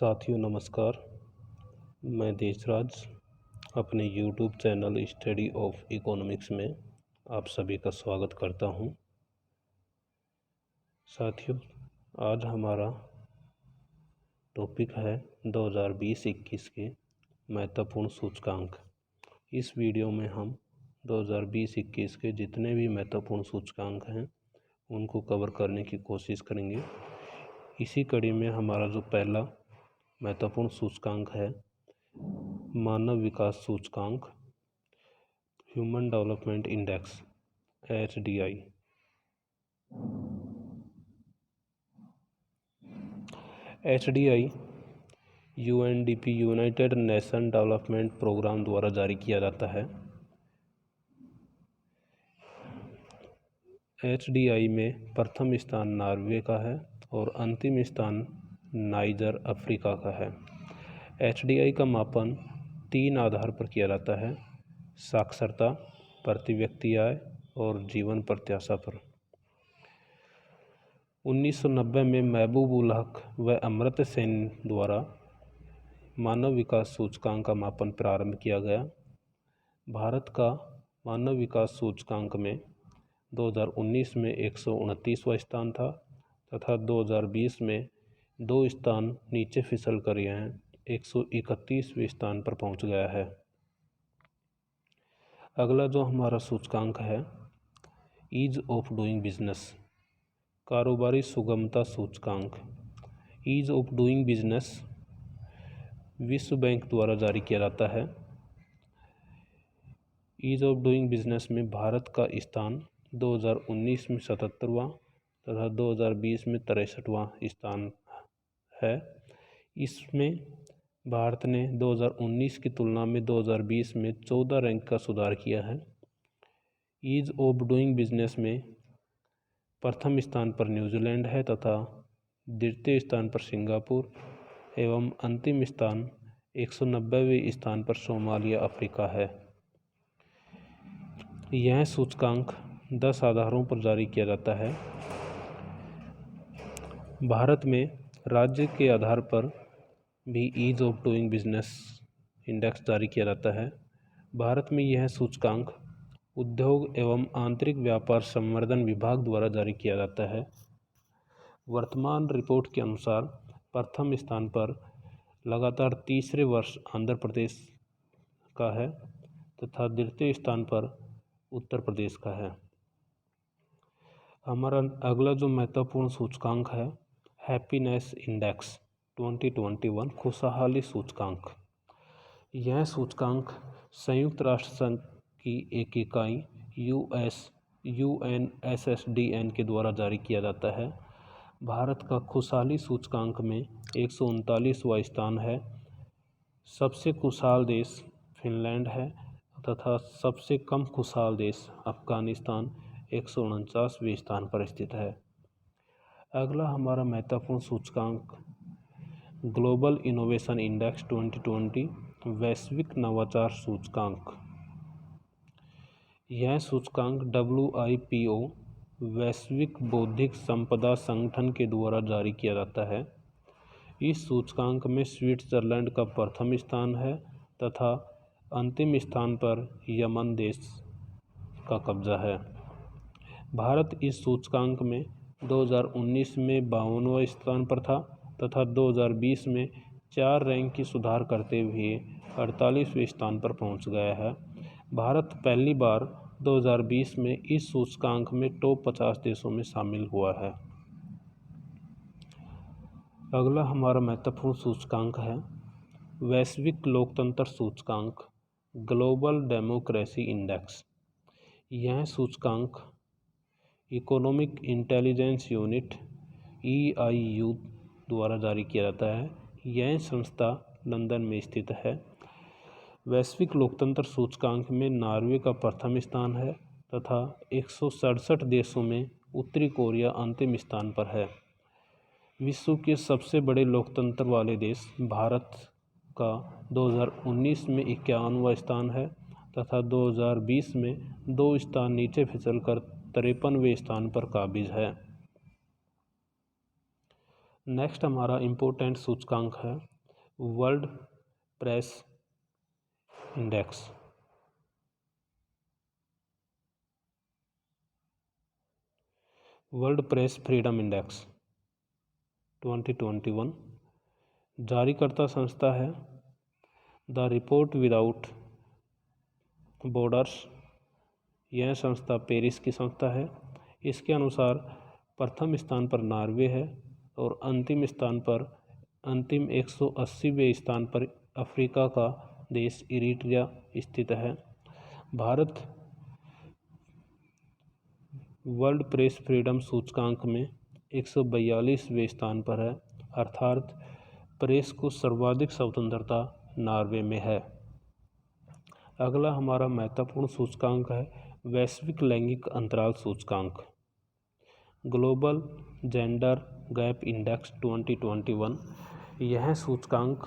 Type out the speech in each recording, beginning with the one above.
साथियों नमस्कार। मैं देशराज अपने YouTube channel study of economics में आप सभी का स्वागत करता हूं। साथियों, आज हमारा टॉपिक है 2020-21 के महत्वपूर्ण सूचकांक। इस वीडियो में हम 2020-21 के जितने भी महत्वपूर्ण सूचकांक हैं उनको कवर करने की कोशिश करेंगे। इसी कड़ी में हमारा जो पहला महत्वपूर्ण सूचकांक है मानव विकास सूचकांक, human development index HDI। HDI UNDP United Nation development program द्वारा जारी किया जाता है। HDI में प्रथम स्थान नॉर्वे का है और अंतिम स्थान नाइजर अफ्रीका का है। HDI का मापन 3 आधार पर किया जाता है: साक्षरता, प्रति व्यक्ति आय और जीवन प्रत्याशा पर। 1990 में महबूब उल हक व अमर्त्य सेन द्वारा मानव विकास सूचकांक का मापन प्रारंभ किया गया। भारत का मानव विकास सूचकांक में 2019 में 129वां स्थान था तथा 2020 में 2 स्थान नीचे फिसल कर यह 131वें स्थान पर पहुंच गया है। अगला जो हमारा सूचकांक है ईज ऑफ डूइंग बिजनेस, कारोबारी सुगमता सूचकांक। ईज ऑफ डूइंग बिजनेस विश्व बैंक द्वारा जारी किया जाता है। ईज ऑफ डूइंग बिजनेस में भारत का स्थान 2019 में 77वां तथा 2020 में 63वां स्थान है। इसमें भारत ने 2019 की तुलना में 2020 में 14 रैंक का सुधार किया है। ईज ऑफ डूइंग बिजनेस में प्रथम स्थान पर न्यूजीलैंड है तथा द्वितीय स्थान पर सिंगापुर एवं अंतिम स्थान 190वें स्थान पर सोमालिया अफ्रीका है। यह सूचकांक 10 आधारों पर जारी किया जाता है। भारत में राज्य के आधार पर भी ease of doing business index जारी किया जाता है। भारत में यह सूचकांक उद्योग एवं आंतरिक व्यापार संवर्धन विभाग द्वारा जारी किया जाता है। वर्तमान रिपोर्ट के अनुसार प्रथम स्थान पर लगातार तीसरे वर्ष आंध्र प्रदेश का है तथा द्वितीय स्थान पर उत्तर प्रदेश का है। हमारा अगला जो महत्वपूर्ण सूचकांक है हैप्पीनेस इंडेक्स 2021, खुशहाली सूचकांक। यह सूचकांक संयुक्त राष्ट्र संघ की एक इकाई UNSSDN के द्वारा जारी किया जाता है। भारत का खुशहाली सूचकांक में 139वां स्थान है। सबसे खुशहाल देश फिनलैंड है तथा सबसे कम खुशहाल देश अफगानिस्तान 149वें स्थान पर स्थित है। अगला हमारा महत्वपूर्ण सूचकांक ग्लोबल इनोवेशन इंडेक्स 2020, वैश्विक नवाचार सूचकांक। यह सूचकांक WIPO वैश्विक बौद्धिक संपदा संगठन के द्वारा जारी किया जाता है। इस सूचकांक में स्विट्जरलैंड का प्रथम स्थान है तथा अंतिम स्थान पर यमन देश का कब्जा है। भारत इस सूचकांक में 2019 में 52वां स्थान पर था तथा 2020 में 4 रैंक की सुधार करते हुए 48वें स्थान पर पहुंच गया है। भारत पहली बार 2020 में इस सूचकांक में टॉप 50 देशों में शामिल हुआ है। अगला हमारा महत्वपूर्ण सूचकांक है वैश्विक लोकतंत्र सूचकांक, ग्लोबल डेमोक्रेसी इंडेक्स। यह सूचकांक इकोनॉमिक इंटेलिजेंस यूनिट EIU द्वारा जारी किया जाता है। यह संस्था लंदन में स्थित है। वैश्विक लोकतंत्र सूचकांक में नॉर्वे का प्रथम स्थान है तथा 167 देशों में उत्तरी कोरिया अंतिम स्थान पर है। विश्व के सबसे बड़े लोकतंत्र वाले देश भारत का 2019 में 51वां स्थान है तथा 2020 में 2 स्थान नीचे फिसलकर 53वें स्थान पर काबिज है। नेक्स्ट हमारा इम्पोर्टेंट सूचकांक है world press index. World press freedom index 2021। जारीकर्ता संस्था है द रिपोर्ट विदाउट बॉर्डर्स। यह संस्था पेरिस की संस्था है। इसके अनुसार प्रथम स्थान पर नॉर्वे है और अंतिम 180वें स्थान पर अफ्रीका का देश इरिट्रिया स्थित है। भारत वर्ल्ड प्रेस फ्रीडम सूचकांक में 142वें स्थान पर है, अर्थात प्रेस को सर्वाधिक स्वतंत्रता नॉर्वे में है। अगला हमारा महत्वपूर्ण सूचकांक है वैश्विक लैंगिक अंतराल सूचकांक, ग्लोबल जेंडर गैप इंडेक्स 2021। यह सूचकांक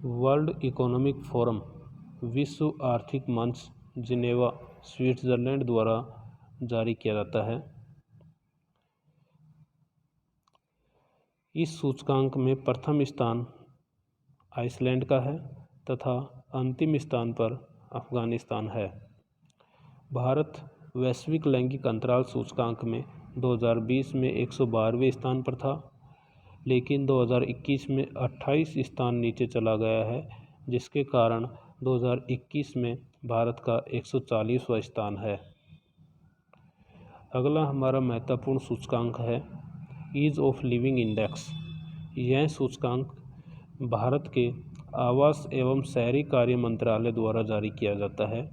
वर्ल्ड इकोनॉमिक फोरम, विश्व आर्थिक मंच, जिनेवा, स्विट्जरलैंड द्वारा जारी किया जाता है। इस सूचकांक में प्रथम स्थान आइसलैंड का है तथा अंतिम स्थान पर अफगानिस्तान है। भारत वैश्विक लैंगिक अंतराल सूचकांक में 2020 में 112वें स्थान पर था, लेकिन 2021 में 28 स्थान नीचे चला गया है, जिसके कारण 2021 में भारत का 140वां स्थान है। अगला हमारा महत्वपूर्ण सूचकांक है ईज ऑफ लिविंग इंडेक्स। यह सूचकांक भारत के आवास एवं शहरी कार्य मंत्रालय द्वारा जारी किया जाता है।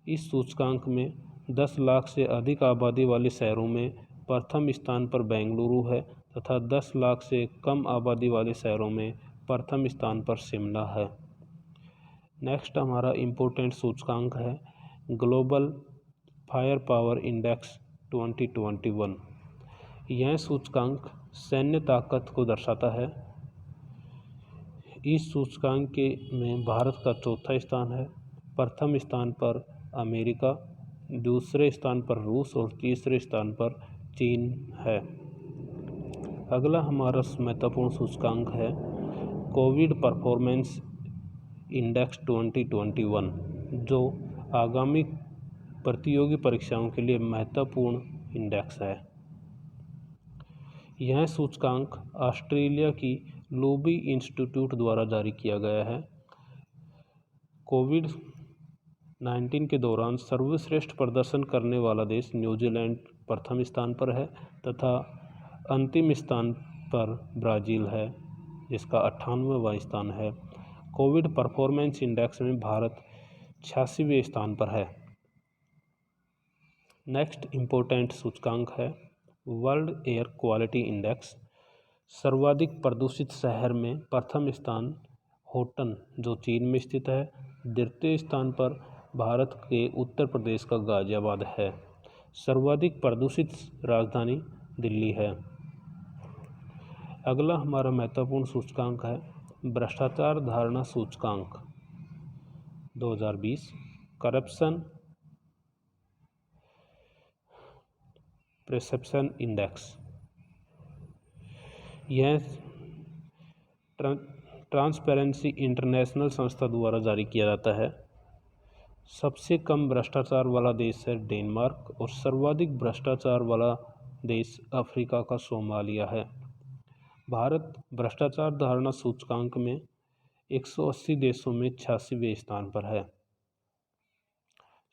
इस सूचकांक में 10 लाख से अधिक आबादी वाले शहरों में प्रथम स्थान पर बेंगलुरु है तथा 10 लाख से कम आबादी वाले शहरों में प्रथम स्थान पर शिमला है। नेक्स्ट हमारा इम्पोर्टेंट सूचकांक है ग्लोबल फायर पावर इंडेक्स 2021। यह सूचकांक सैन्य ताकत को दर्शाता है। इस सूचकांक में भारत का चौथा स्थान है। प्रथम स्थान पर अमेरिका, दूसरे स्थान पर रूस और तीसरे स्थान पर चीन है। अगला हमारा महत्वपूर्ण सूचकांक है कोविड परफॉर्मेंस इंडेक्स 2021, जो आगामी प्रतियोगी परीक्षाओं के लिए महत्वपूर्ण इंडेक्स है। यह सूचकांक ऑस्ट्रेलिया की लोबी इंस्टीट्यूट द्वारा जारी किया गया है। कोविड-19 के दौरान सर्वश्रेष्ठ प्रदर्शन करने वाला देश न्यूजीलैंड प्रथम स्थान पर है तथा अंतिम स्थान पर ब्राज़ील है, जिसका 98वां स्थान है। कोविड परफॉर्मेंस इंडेक्स में भारत 86वें स्थान पर है। नेक्स्ट इम्पोर्टेंट सूचकांक है वर्ल्ड एयर क्वालिटी इंडेक्स। सर्वाधिक प्रदूषित शहर में प्रथम स्थान होटन, जो चीन में स्थित है। द्वितीय स्थान पर भारत के उत्तर प्रदेश का गाजियाबाद है। सर्वाधिक प्रदूषित राजधानी दिल्ली है। अगला हमारा महत्वपूर्ण सूचकांक है भ्रष्टाचार धारणा सूचकांक 2020, करप्शन परसेप्शन इंडेक्स। यह ट्रांसपेरेंसी इंटरनेशनल संस्था द्वारा जारी किया जाता है। सबसे कम भ्रष्टाचार वाला देश है डेनमार्क और सर्वाधिक भ्रष्टाचार वाला देश अफ्रीका का सोमालिया है। भारत भ्रष्टाचार धारणा सूचकांक में 180 देशों में 86वें स्थान पर है।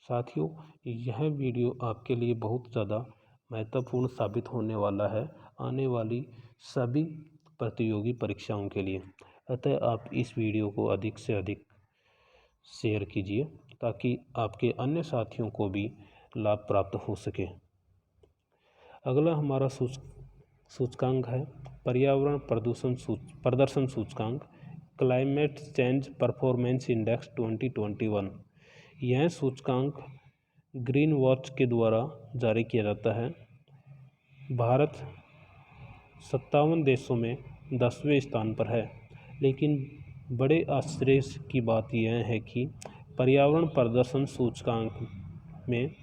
साथियों, यह वीडियो आपके लिए बहुत ज़्यादा महत्वपूर्ण साबित होने वाला है आने वाली सभी प्रतियोगी परीक्षाओं के लिए। अतः आप इस वीडियो को अधिक से अधिक शेयर कीजिए ताकि आपके अन्य साथियों को भी लाभ प्राप्त हो सके। अगला हमारा सूचकांक है पर्यावरण प्रदर्शन सूचकांक, क्लाइमेट चेंज परफॉर्मेंस इंडेक्स 2021। यह सूचकांक ग्रीन वॉच के द्वारा जारी किया जाता है। भारत 57 देशों में 10वें स्थान पर है, लेकिन बड़े आश्चर्य की बात यह है कि पर्यावरण प्रदर्शन सूचकांक में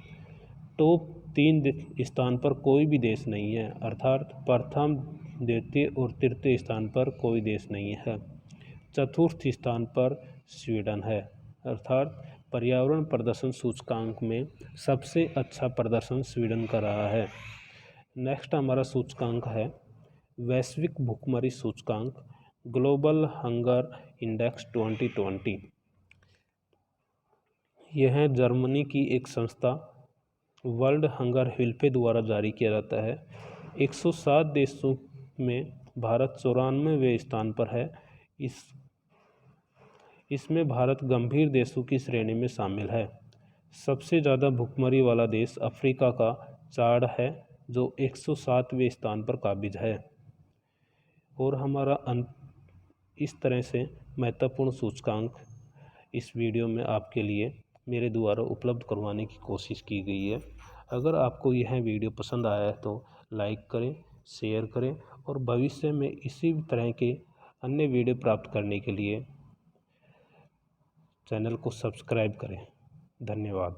टॉप 3 स्थान पर कोई भी देश नहीं है, अर्थात प्रथम द्वितीय और तृतीय स्थान पर कोई देश नहीं है। चतुर्थ स्थान पर स्वीडन है। अर्थात पर्यावरण प्रदर्शन सूचकांक में सबसे अच्छा प्रदर्शन स्वीडन का रहा है। नेक्स्ट हमारा सूचकांक है वैश्विक भुखमरी सूचकांक ग्लोबल हंगर इंडेक्स 2020। यह जर्मनी की एक संस्था वर्ल्ड हंगर हेल्पे द्वारा जारी किया जाता है। 107 देशों में भारत 94वें स्थान पर है। इसमें भारत गंभीर देशों की श्रेणी में शामिल है। सबसे ज़्यादा भुखमरी वाला देश अफ्रीका का चाड है जो 107वें स्थान पर काबिज है। और हमारा इस तरह से महत्वपूर्ण सूचकांक इस वीडियो में आपके लिए मेरे द्वारा उपलब्ध करवाने की कोशिश की गई है। अगर आपको यह वीडियो पसंद आया है तो लाइक करें, शेयर करें और भविष्य में इसी तरह के अन्य वीडियो प्राप्त करने के लिए चैनल को सब्सक्राइब करें। धन्यवाद।